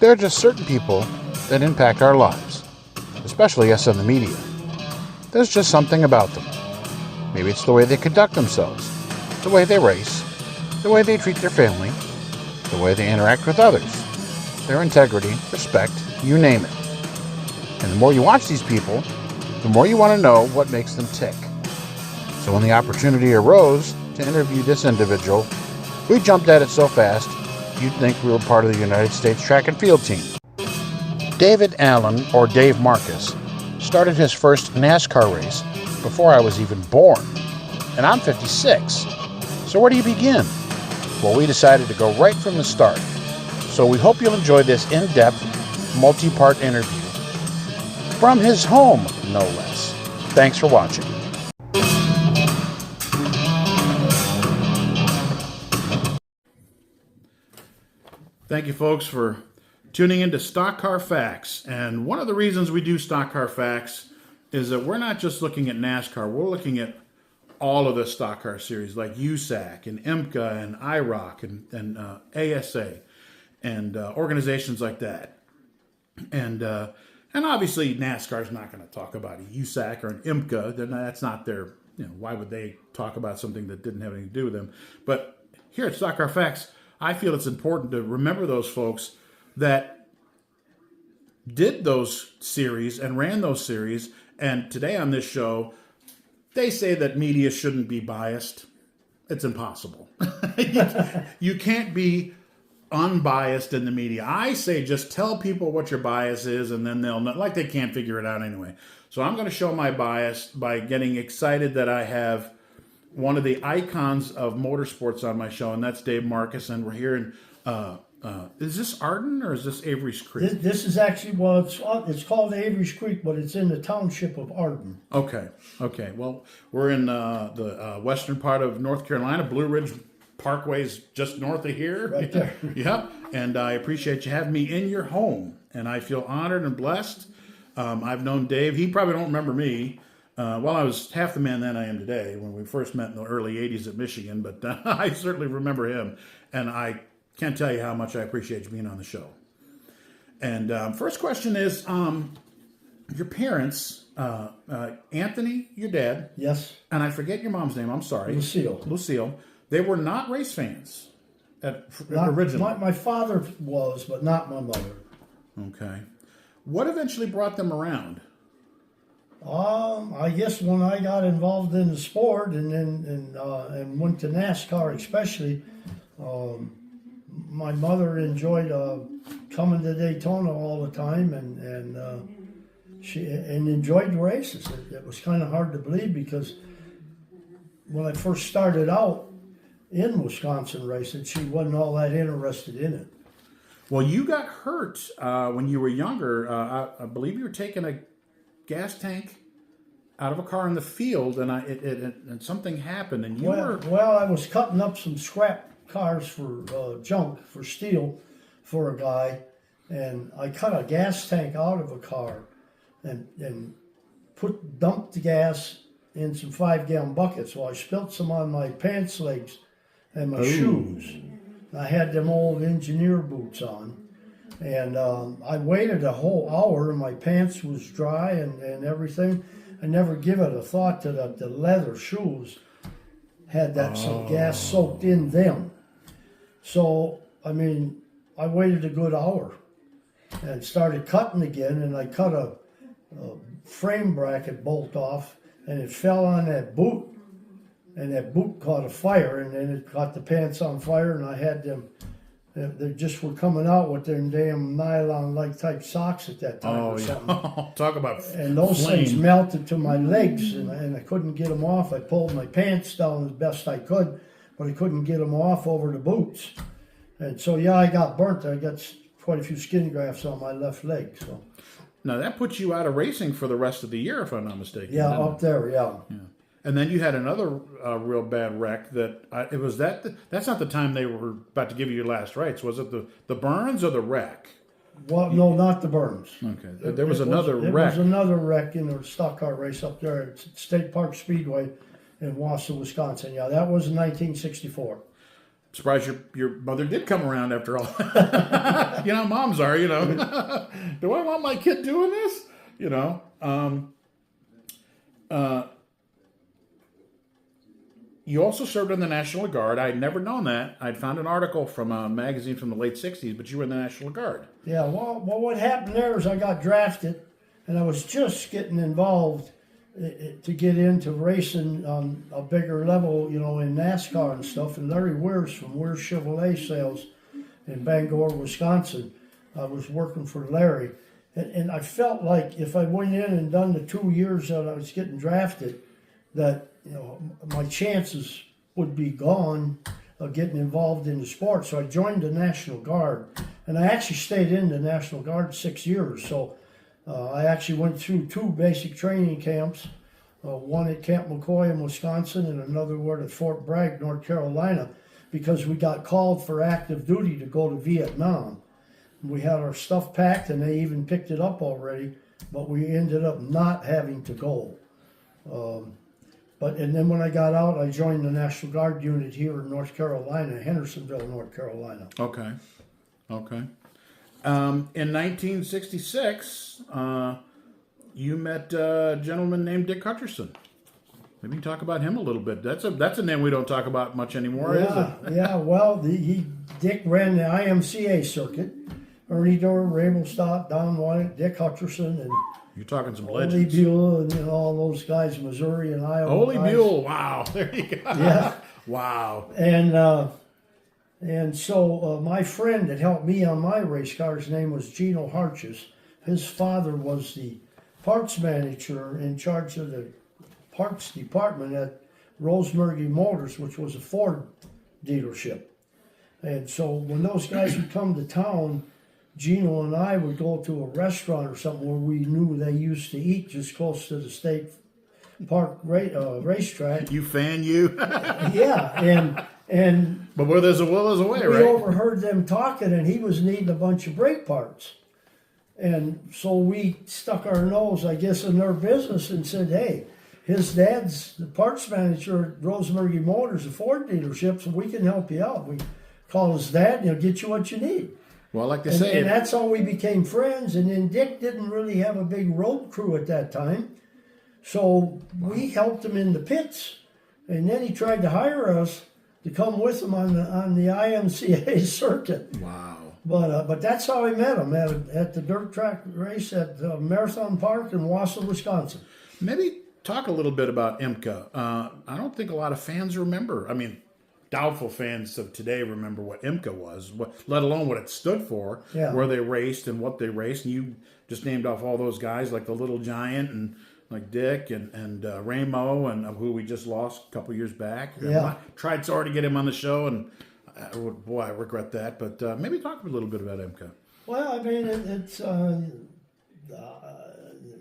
There are just certain people that impact our lives, especially us in the media. There's just something about them. Maybe it's the way they conduct themselves, the way they race, the way they treat their family, the way they interact with others, their integrity, respect, you name it. And the more you watch these people, the more you want to know what makes them tick. So when the opportunity arose to interview this individual, we jumped at it so fast, you'd think we were part of the United States track and field team. David Allen, or Dave Marcis, started his first NASCAR race before I was even born. And I'm 56. So where do you begin? Well, we decided to go right from the start. So we hope you'll enjoy this in-depth, multi-part interview. From his home, no less. Thanks for watching. Thank you, folks, for tuning into Stock Car Facts. And one of the reasons we do Stock Car Facts is that we're not just looking at NASCAR. We're looking at all of the stock car series like USAC and IMCA and IROC and ASA and organizations like that. And obviously NASCAR is not going to talk about a USAC or an IMCA. That's not their, why would they talk about something that didn't have anything to do with them? But here at Stock Car Facts, I feel it's important to remember those folks that did those series and ran those series. And today on this show, they say that media shouldn't be biased. It's impossible. You can't be unbiased in the media. I say just tell people what your bias is, and then they'll know, like they can't figure it out anyway. So I'm going to show my bias by getting excited that I have one of the icons of motorsports on my show, and that's Dave Marcis, and we're here in, is this Arden or is this Avery's Creek? This is actually, it's called Avery's Creek, but it's in the township of Arden. Okay. Well, we're in the western part of North Carolina. Blue Ridge Parkway's just north of here. Right there. Yep. And I appreciate you having me in your home, and I feel honored and blessed. I've known Dave. He probably don't remember me. Well, I was half the man that I am today when we first met in the early 80s at Michigan, but I certainly remember him, and I can't tell you how much I appreciate you being on the show. And first question is, your parents, Anthony, your dad. Yes. And I forget your mom's name, I'm sorry. Lucille. They were not race fans originally. My father was, but not my mother. Okay. What eventually brought them around? I guess when I got involved in the sport and went to NASCAR especially, my mother enjoyed coming to Daytona all the time and she enjoyed the races. It was kind of hard to believe because when I first started out in Wisconsin racing, she wasn't all that interested in it. Well, you got hurt when you were younger. I believe you were taking a gas tank out of a car in the field, and something happened, and you were... Well, I was cutting up some scrap cars for junk, for steel, for a guy, and I cut a gas tank out of a car and dumped the gas in some 5-gallon buckets. Well, I spilled some on my pants legs and my shoes. I had them old engineer boots on. And I waited a whole hour, and my pants was dry and everything. I never give it a thought to the leather shoes had some gas soaked in them. So, I waited a good hour and started cutting again, and I cut a frame bracket bolt off, and it fell on that boot, and that boot caught a fire, and then it caught the pants on fire, and I had them... They just were coming out with their damn nylon-like type socks at that time or something. Talk about and those things melted to my legs, and I couldn't get them off. I pulled my pants down as best I could, but I couldn't get them off over the boots. And so, I got burnt. I got quite a few skin grafts on my left leg. So now, that puts you out of racing for the rest of the year, if I'm not mistaken. Yeah, up there, yeah. And then you had another real bad wreck that's not the time they were about to give you your last rites. Was it the burns or the wreck? Well, no, not the burns. Okay. There was another wreck. There was another wreck in a stock car race up there at State Park Speedway in Wausau, Wisconsin. Yeah, that was in 1964. Surprised your mother did come around after all. You know, moms are, you know. Do I want my kid doing this? You know. You also served in the National Guard. I'd never known that. I'd found an article from a magazine from the late 60s, but you were in the National Guard. Yeah, well, what happened there is I got drafted, and I was just getting involved to get into racing on a bigger level, you know, in NASCAR and stuff. And Larry Weirs from Weirs Chevrolet Sales in Bangor, Wisconsin, I was working for Larry. And I felt like if I went in and done the 2 years that I was getting drafted, that, you know, my chances would be gone of getting involved in the sport. So I joined the National Guard, and I actually stayed in the National Guard 6 years. So I actually went through 2 basic training camps, one at Camp McCoy in Wisconsin and another one at Fort Bragg, North Carolina, because we got called for active duty to go to Vietnam. We had our stuff packed, and they even picked it up already, but we ended up not having to go. And then when I got out, I joined the National Guard unit here in North Carolina, Hendersonville, North Carolina. Okay. In 1966, you met a gentleman named Dick Hutcherson. Maybe you can talk about him a little bit. That's a name we don't talk about much anymore, is it? Yeah. Well, Dick ran the IMCA circuit. Ernie Dorr, Rabel Stott, Don White, Dick Hutcherson, and you're talking some Ole legends. Buell, and, you know, all those guys, Missouri and Iowa. Ole guys. Buell, wow, there you go. Yeah. Wow. And so my friend that helped me on my race car, his name was Gino Harches. His father was the parts manager in charge of the parts department at Rosemary Motors, which was a Ford dealership. And so when those guys would come to town, Gino and I would go to a restaurant or something where we knew they used to eat just close to the state park racetrack. You fan, you? Yeah, and but where there's a will, there's a way, we right? overheard them talking, and he was needing a bunch of brake parts. And so we stuck our nose, I guess, in their business and said, hey, his dad's the parts manager at Rosemary Motors, a Ford dealership, so we can help you out. We call his dad, and he'll get you what you need. Well, like they say. And that's how we became friends. And then Dick didn't really have a big road crew at that time. So we helped him in the pits. And then he tried to hire us to come with him on the IMCA circuit. Wow. But that's how I met him, at the dirt track race at Marathon Park in Wausau, Wisconsin. Maybe talk a little bit about IMCA. I don't think a lot of fans remember. I mean, doubtful fans of today remember what IMCA was, let alone what it stood for, where they raced and what they raced. And you just named off all those guys like the Little Giant and like Dick and Ramo and who we just lost a couple years back. Yeah. Tried so hard to get him on the show, and boy, I regret that. But maybe talk a little bit about IMCA. Well, I mean, it's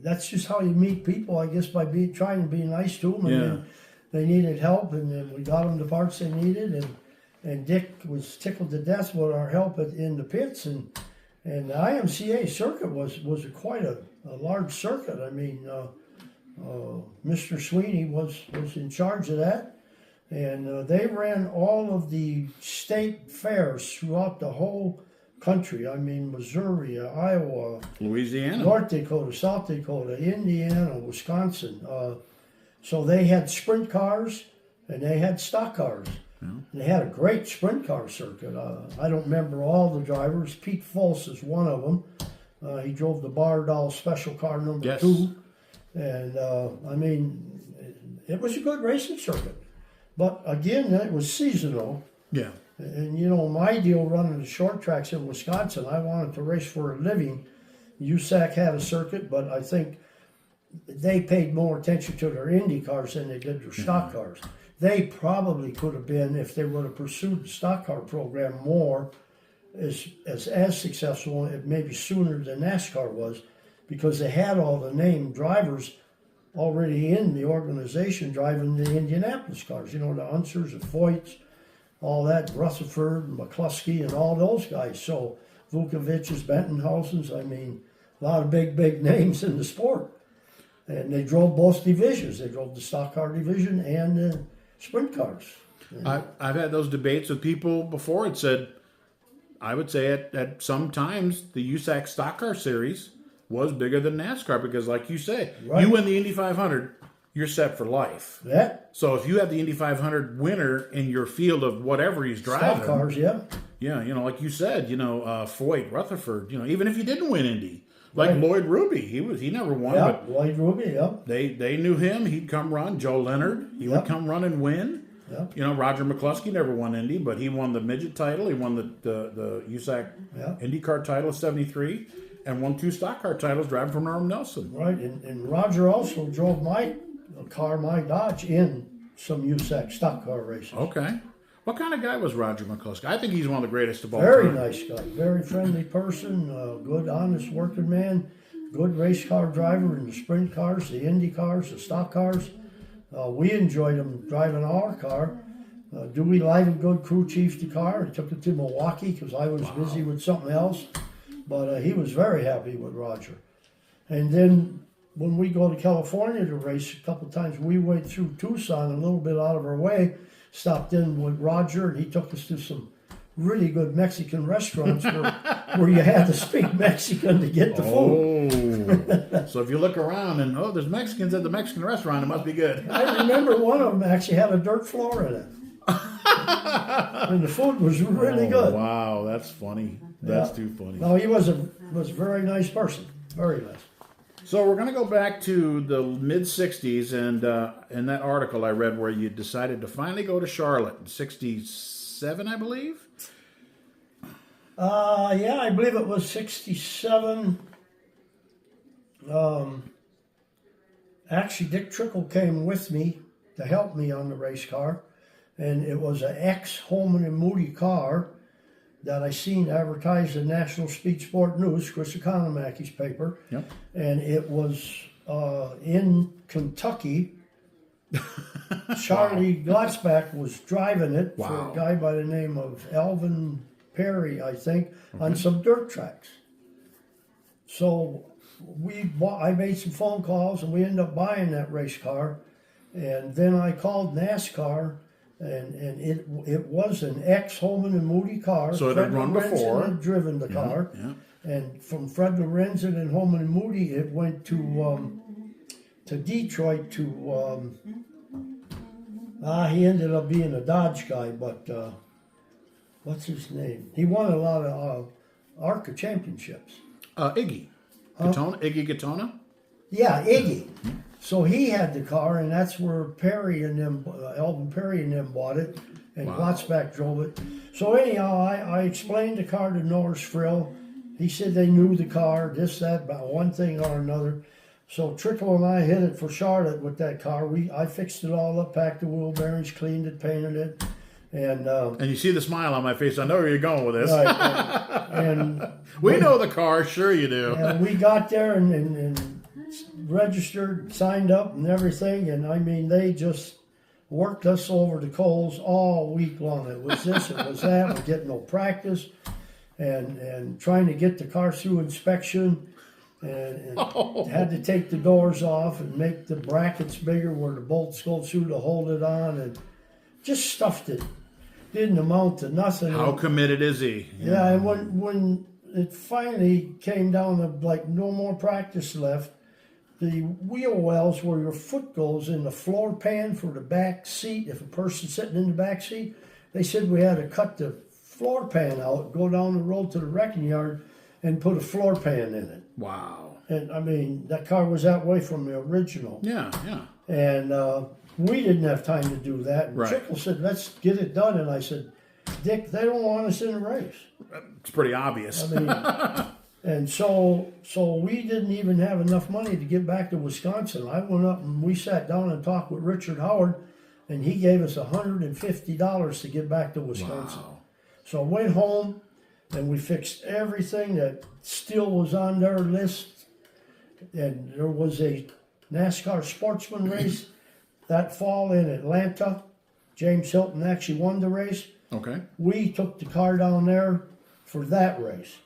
that's just how you meet people, I guess, by trying to be nice to them. And then they needed help, and then we got them the parts they needed. And Dick was tickled to death with our help in the pits. And the IMCA circuit was quite a large circuit. I mean, Mr. Sweeney was in charge of that. And they ran all of the state fairs throughout the whole country. I mean, Missouri, Iowa, Louisiana, North Dakota, South Dakota, Indiana, Wisconsin. So they had sprint cars and they had stock cars. Yeah. And they had a great sprint car circuit. I don't remember all the drivers. Pete Fultz is one of them. He drove the Bardall Special Car number 2. And I mean, it was a good racing circuit. But again, it was seasonal. Yeah. And you know, my deal running the short tracks in Wisconsin, I wanted to race for a living. USAC had a circuit, but I think they paid more attention to their Indy cars than they did their stock cars. They probably could have been, if they would have pursued the stock car program more, as successful, maybe sooner than NASCAR was, because they had all the named drivers already in the organization driving the Indianapolis cars. You know, the Unsers, the Foyts, all that, Rutherford, McCluskey, and all those guys. So Vukovic's, Bentonhausen's, I mean, a lot of big names in the sport. And they drove both divisions. They drove the stock car division and the sprint cars. I've had those debates with people before. It said, I would say at some times the USAC Stock Car Series was bigger than NASCAR because, like you say, Right. you win the Indy 500, you're set for life. Yeah. So if you have the Indy 500 winner in your field of whatever he's driving, Stock cars, yeah. yeah, like you said, Foyt, Rutherford, even if you didn't win Indy, like Right. Lloyd Ruby, he never won, Yeah, but Lloyd Ruby, yeah. they knew him. He'd come run. Joe Leonard, he would Yep. come run and win. Yeah. Roger McCluskey never won Indy, but he won the midget title. He won the USAC Yeah. IndyCar title of '73, and won 2 stock car titles driving for Norm Nelson. Right, and Roger also drove my Dodge, in some USAC stock car races. Okay. What kind of guy was Roger McCluskey? I think he's one of the greatest of all Very time. nice guy, very friendly person, good, honest working man, good race car driver in the sprint cars, the Indy cars, the stock cars. We enjoyed him driving our car. Dewey Livengood crew chiefed the car and took it to Milwaukee because I was busy with something else. But he was very happy with Roger. And then when we go to California to race a couple times, we went through Tucson a little bit out of our way, stopped in with Roger, and he took us to some really good Mexican restaurants where you had to speak Mexican to get the food. Oh. So if you look around and, there's Mexicans at the Mexican restaurant, it must be good. I remember one of them actually had a dirt floor in it. And the food was really good. Wow, that's funny. That's Yeah. too funny. No, he was a very nice person. Very nice. So we're going to go back to the mid-'60s, and in that article I read where you decided to finally go to Charlotte in '67, I believe? Yeah, I believe it was 67. Actually, Dick Trickle came with me to help me on the race car. And it was an ex-Holman and Moody car that I seen advertised in National Speed Sport News, Chris Economacki's paper. Yep. And it was in Kentucky. Charlie Glotzback was driving it for Wow. a guy by the name of Alvin Perry, I think, on some dirt tracks. So I made some phone calls and we ended up buying that race car. And then I called NASCAR, and it was an ex-Holman and Moody car. So it had run Lorenzen before. had driven the car. Yeah. And from Fred Lorenzen and Holman and Moody, it went to Detroit to, he ended up being a Dodge guy, but what's his name? He won a lot of ARCA championships. Iggy. Iggy Gatona? Yeah, Iggy. So he had the car, and that's where Perry and them, Alvin Perry and them bought it, and Glotzback drove it. So anyhow, I explained the car to Norris Frill. He said they knew the car, this, that, about one thing or another. So Trickle and I hit it for Charlotte with that car. I fixed it all up, packed the wheel bearings, cleaned it, painted it, and And you see the smile on my face. I know where you're going with this. right, and We know the car. Sure you do. and we got there and registered, signed up, and everything. And I mean, they just worked us over the coals all week long. It was this, it was that. We're getting no practice, and trying to get the car through inspection, and had to take the doors off and make the brackets bigger where the bolts go through to hold it on, and just stuff that didn't amount to nothing. How committed is he? Yeah, and when it finally came down to like no more practice left, the wheel wells where your foot goes in the floor pan for the back seat, if a person's sitting in the back seat, they said we had to cut the floor pan out, go down the road to the wrecking yard and put a floor pan in it. Wow. And I mean, that car was that way from the original. Yeah, yeah. And we didn't have time to do that. And Right. Trickle said, let's get it done. And I said, Dick, they don't want us in a race. It's pretty obvious. I mean, and so we didn't even have enough money to get back to Wisconsin. I went up and we sat down and talked with Richard Howard, and he gave us $150 to get back to Wisconsin. Wow. So I went home and we fixed everything that still was on their list. And there was a NASCAR sportsman race that fall in Atlanta. James Hilton actually won the race. Okay. We took the car down there for that race.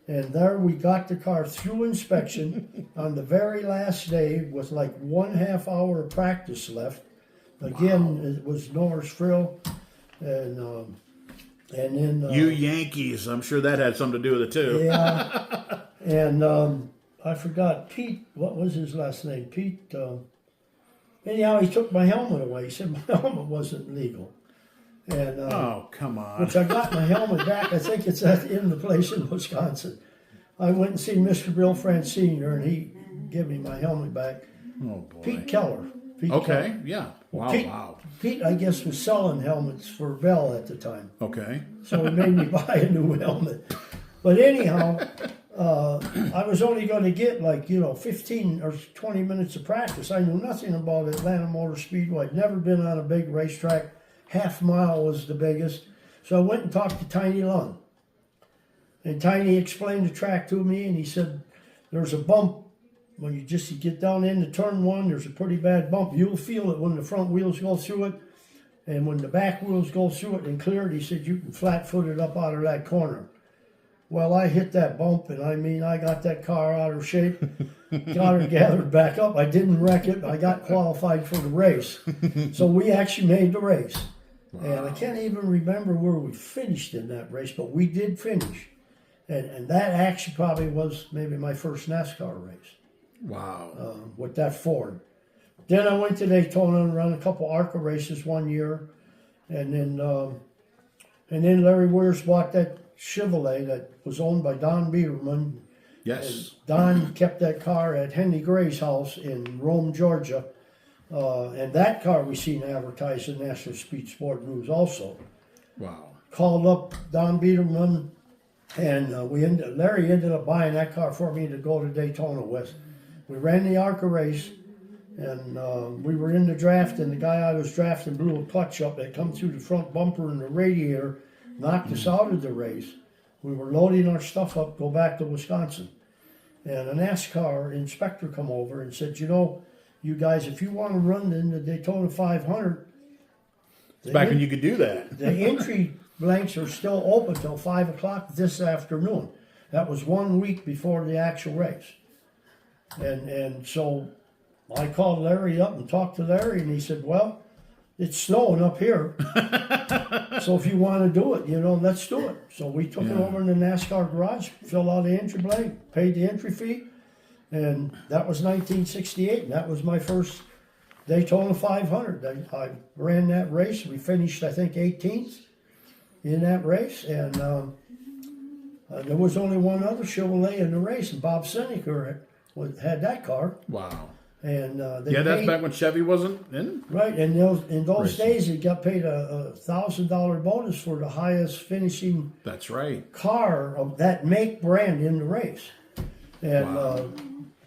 And there we got the car through inspection on the very last day with like 1.5 hour of practice left. Again, It was Norris Frill. And And then You Yankees. I'm sure that had something to do with it too. yeah, and I forgot Pete. What was his last name? Pete. Anyhow, he took my helmet away. He said my helmet wasn't legal. And Oh, come on. which I got my helmet back. I think it's in the place in Wisconsin. I went and seen Mr. Bill France Sr. and he gave me my helmet back. Oh, boy. Pete Keller. Pete Okay, Keller. yeah. Wow, Pete, wow. Pete, I guess, was selling helmets for Bell at the time. Okay. So he made me buy a new helmet. But anyhow, I was only going to get 15 or 20 minutes of practice. I knew nothing about Atlanta Motor Speedway. I'd never been on a big racetrack. Half mile was the biggest. So I went and talked to Tiny Lund. And Tiny explained the track to me, and he said, there's a bump. When you get down into turn one, there's a pretty bad bump. You'll feel it when the front wheels go through it. And when the back wheels go through it and clear it, he said, you can flat-foot it up out of that corner. Well, I hit that bump, and I got that car out of shape, got her gathered back up. I didn't wreck it. I got qualified for the race. So we actually made the race. Wow. And I can't even remember where we finished in that race, but we did finish. And that actually probably was maybe my first NASCAR race. Wow. With that Ford. Then I went to Daytona and ran a couple ARCA races one year. And then Larry Weirs bought that Chevrolet that was owned by Don Biederman. Yes. And Don kept that car at Henry Gray's house in Rome, Georgia. And that car we seen advertised in National Speed Sport News also. Wow. Called up Don Biederman, and Larry ended up buying that car for me to go to Daytona with. We ran the ARCA race, and we were in the draft, and the guy I was drafting blew a clutch up that come through the front bumper and the radiator, knocked us out of the race. We were loading our stuff up, go back to Wisconsin. And a NASCAR inspector come over and said, you guys, if you want to run in the Daytona 500... It's back when you could do that. The entry blanks are still open till 5 o'clock this afternoon. That was 1 week before the actual race. And so I called Larry up and talked to Larry, and he said, well, it's snowing up here. So if you want to do it, let's do it. So we took it over in the NASCAR garage, filled out the entry blank, paid the entry fee, and that was 1968. And that was my first Daytona 500. I ran that race. We finished, I think, 18th in that race. And there was only one other Chevrolet in the race, and Bob Seneca had that car. Wow. And that's back when Chevy wasn't in. Right, and in those days, he got paid a $1,000 bonus for the highest finishing. That's right. Car of that make brand in the race, and wow.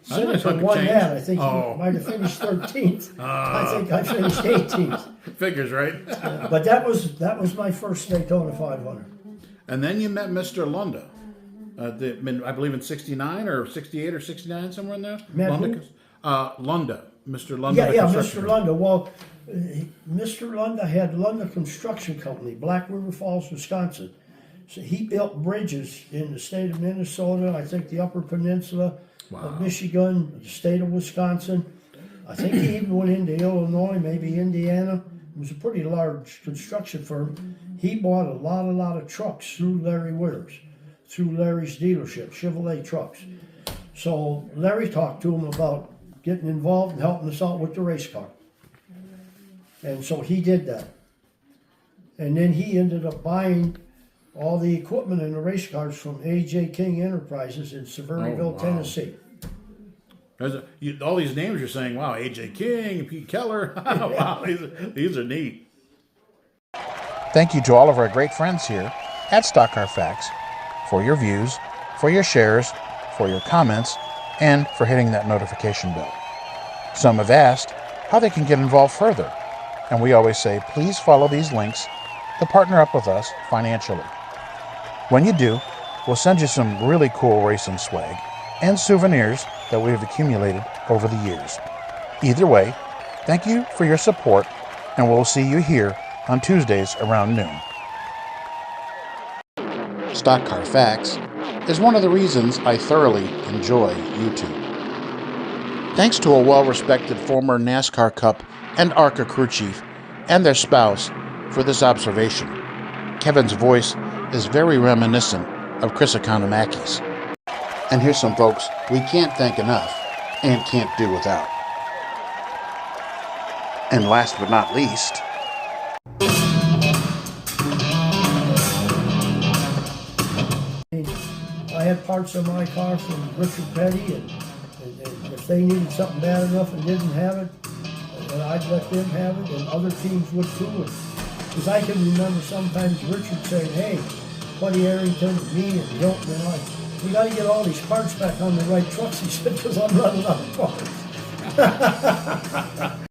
Seneca won that. I think he might have finished 13th. I think I finished 18th. Figures right. But that was my first Daytona 500. And then you met Mr. Lunda. I believe in 69 or 68 or 69, somewhere in there. Lunda, Mr. Lunda. Yeah, Mr. Lunda. Well, Mr. Lunda had Lunda Construction Company, Black River Falls, Wisconsin. So he built bridges in the state of Minnesota, I think the Upper Peninsula of Michigan, the state of Wisconsin. I think he even went into Illinois, maybe Indiana. It was a pretty large construction firm. He bought a lot of trucks through Larry Weirs, through Larry's dealership, Chevrolet trucks. So Larry talked to him about getting involved and helping us out with the race car. And so he did that. And then he ended up buying all the equipment in the race cars from A.J. King Enterprises in Severnville, Tennessee. All these names you're saying, wow, A.J. King, Pete Keller, wow, these are neat. Thank you to all of our great friends here at Stock Car Facts for your views, for your shares, for your comments, and for hitting that notification bell. Some have asked how they can get involved further, and we always say, please follow these links to partner up with us financially. When you do, we'll send you some really cool racing swag and souvenirs that we've accumulated over the years. Either way, thank you for your support, and we'll see you here on Tuesdays around noon. Stock Car Facts is one of the reasons I thoroughly enjoy YouTube. Thanks to a well-respected former NASCAR Cup and ARCA crew chief and their spouse for this observation. Kevin's voice is very reminiscent of Chris Economaki's. And here's some folks we can't thank enough and can't do without. And last but not least, I had parts of my car from Richard Petty, and if they needed something bad enough and didn't have it, then I'd let them have it, and other teams would too. Because I can remember sometimes Richard saying, "Hey, Buddy Arrington, me, and Hilton, and I, we got to get all these parts back on the right trucks," he said, "because I'm running out of parts."